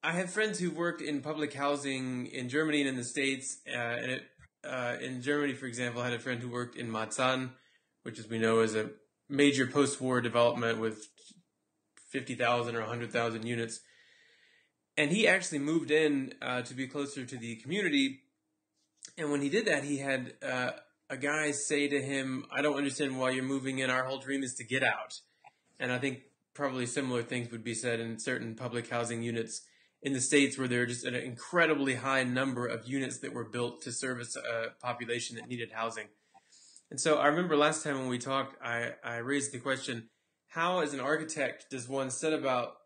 I have friends who've worked in public housing in Germany and in the States. In Germany, for example, I had a friend who worked in Marzahn, which, as we know, is a major post-war development with 50,000 or 100,000 units. And he actually moved in to be closer to the community. And when he did that, he had a guy say to him, "I don't understand why you're moving in. Our whole dream is to get out." And I think probably similar things would be said in certain public housing units in the States, where there are just an incredibly high number of units that were built to service a population that needed housing. And so I remember last time when we talked, I raised the question, how as an architect does one set about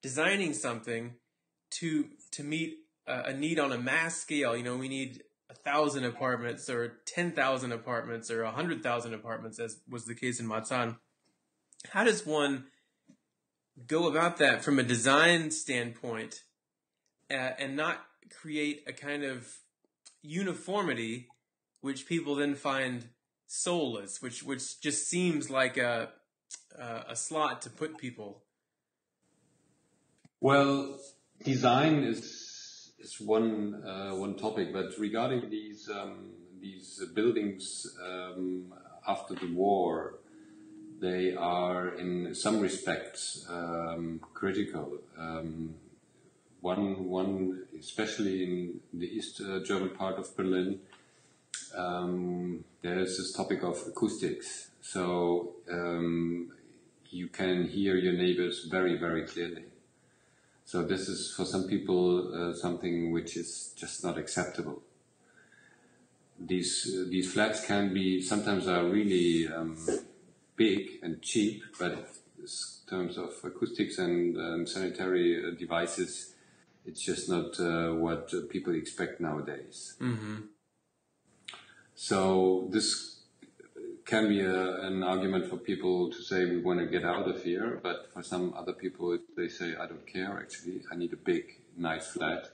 designing something to meet a need on a mass scale? You know, we need 1,000 apartments or 10,000 apartments or 100,000 apartments, as was the case in Marzahn. How does one go about that from a design standpoint and not create a kind of uniformity which people then find soulless, which just seems like a slot to put people? Well, design is one topic, but regarding these buildings after the war, they are in some respects critical. One, especially in the East German part of Berlin, there is this topic of acoustics. So you can hear your neighbors very, very clearly. So this is for some people something which is just not acceptable. These flats can be sometimes are really big and cheap, but in terms of acoustics and sanitary devices, it's just not what people expect nowadays. Mm-hmm. So this can be an argument for people to say we want to get out of here, but for some other people they say I don't care, actually I need a big nice flat.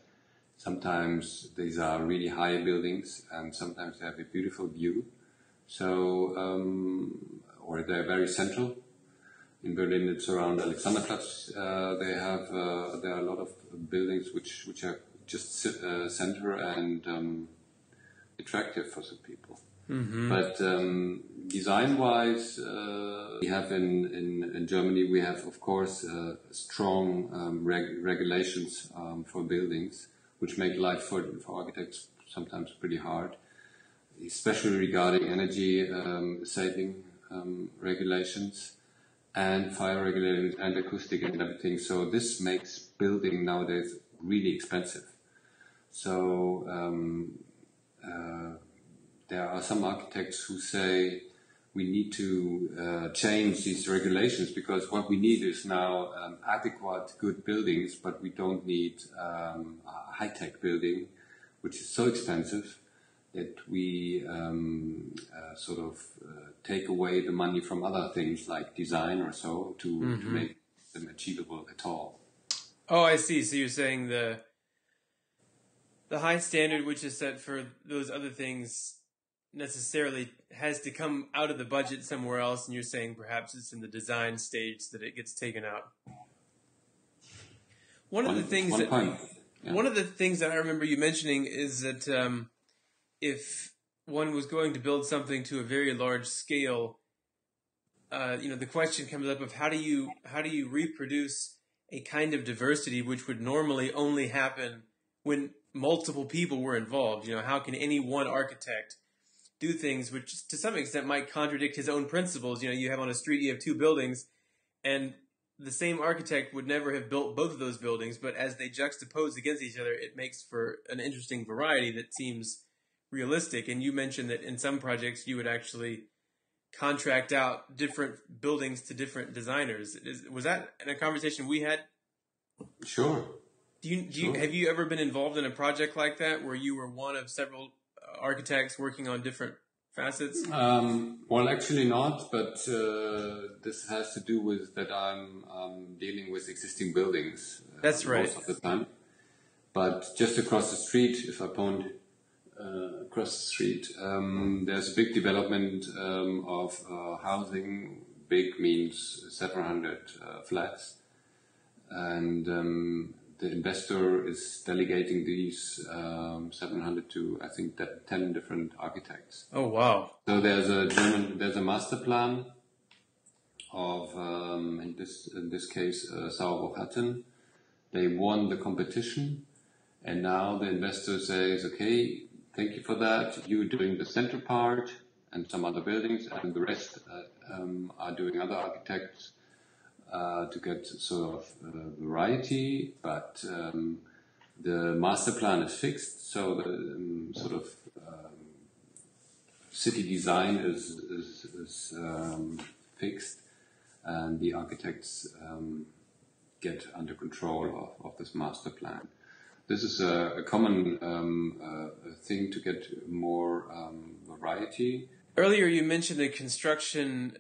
Sometimes these are really high buildings and sometimes they have a beautiful view, so or they're very central. In Berlin it's around Alexanderplatz. There are a lot of buildings which are just center and attractive for some people. Mm-hmm. But design-wise, we have in Germany, we have of course strong regulations for buildings, which make life for architects sometimes pretty hard, especially regarding energy saving regulations and fire regulations and acoustic and everything. So this makes building nowadays really expensive. So there are some architects who say we need to change these regulations because what we need is now adequate, good buildings, but we don't need a high-tech building, which is so expensive that we take away the money from other things like design or so to make them achievable at all. Oh, I see. So you're saying the high standard which is set for those other things necessarily has to come out of the budget somewhere else, and you're saying perhaps it's in the design stage that it gets taken out. One of the things that I remember you mentioning is that if one was going to build something to a very large scale, the question comes up of how do you reproduce a kind of diversity which would normally only happen when multiple people were involved? You know, how can any one architect do things which to some extent might contradict his own principles? You know, you have on a street, you have two buildings, and the same architect would never have built both of those buildings, but as they juxtapose against each other, it makes for an interesting variety that seems realistic. And you mentioned that in some projects you would actually contract out different buildings to different designers. Was that in a conversation we had? Sure. Have you ever been involved in a project like that where you were one of several architects working on different facets? Well, actually not, but this has to do with that I'm dealing with existing buildings. That's right. Most of the time. But just across the street, if I point across the street, there's a big development of housing. Big means 700 flats. And the investor is delegating these 700 to, I think, 10 different architects. Oh, wow. So there's a master plan of, in this case, Sauerhof-Hatton. They won the competition, and now the investor says, okay, thank you for that. You're doing the center part and some other buildings, and the rest are doing other architects to get sort of variety, but the master plan is fixed, so the sort of city design is fixed, and the architects get under control of this master plan. This is a common thing to get more variety. Earlier, you mentioned the construction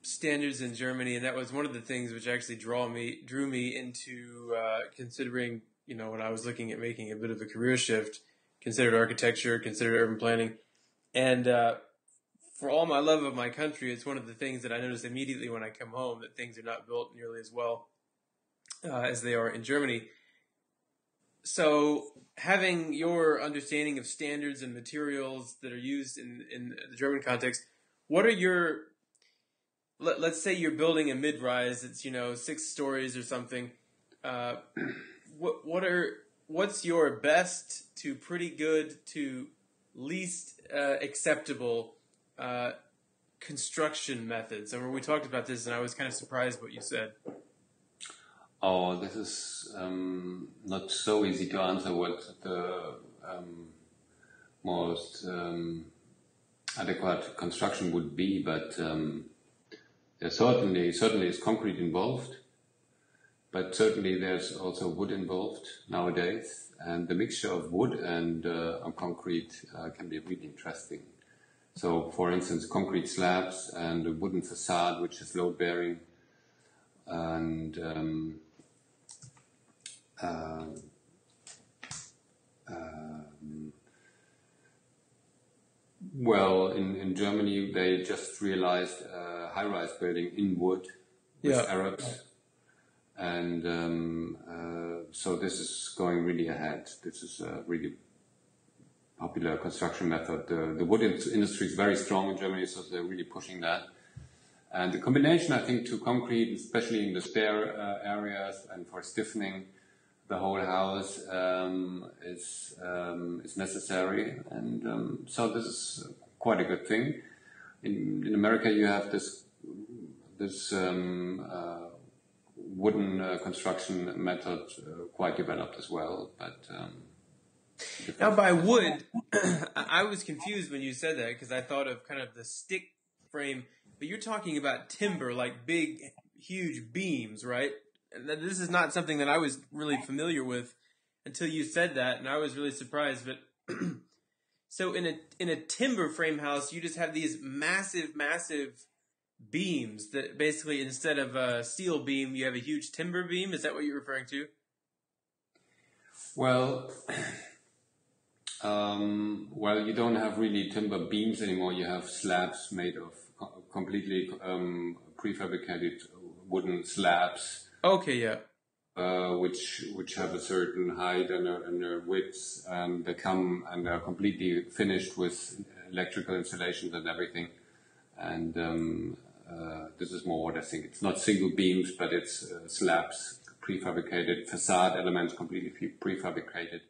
standards in Germany, and that was one of the things which actually drew me into considering, when I was looking at making a bit of a career shift, considered architecture, considered urban planning, and for all my love of my country, it's one of the things that I notice immediately when I come home, that things are not built nearly as well as they are in Germany. So having your understanding of standards and materials that are used in the German context, what are your, let's say you're building a mid-rise, it's 6 stories or something. What's your best to pretty good to least acceptable construction methods? And we talked about this, and I was kind of surprised what you said. Oh, this is not so easy to answer what the most adequate construction would be, but there certainly is concrete involved, but certainly there's also wood involved nowadays, and the mixture of wood and concrete can be really interesting. So, for instance, concrete slabs and a wooden facade which is load-bearing, and well, in Germany they just realized a high-rise building in wood with Arabs, and so this is going really ahead. This is a really popular construction method. The wood industry is very strong in Germany, so they're really pushing that. And the combination, I think, to concrete, especially in the stair areas and for stiffening the whole house, is necessary, and so this is quite a good thing. In America, you have this wooden construction method quite developed as well, but. Now, by wood, I was confused when you said that, because I thought of kind of the stick frame, but you're talking about timber, like big, huge beams, right? And this is not something that I was really familiar with until you said that, and I was really surprised. But so in a timber frame house, you just have these massive beams that basically, instead of a steel beam, you have a huge timber beam. Is that what you're referring to? Well, you don't have really timber beams anymore. You have slabs made of completely prefabricated wooden slabs. Okay, yeah. Which have a certain height and a width, and they come and are completely finished with electrical installations and everything. And this is more what I think. It's not single beams, but it's slabs, prefabricated facade elements, completely prefabricated.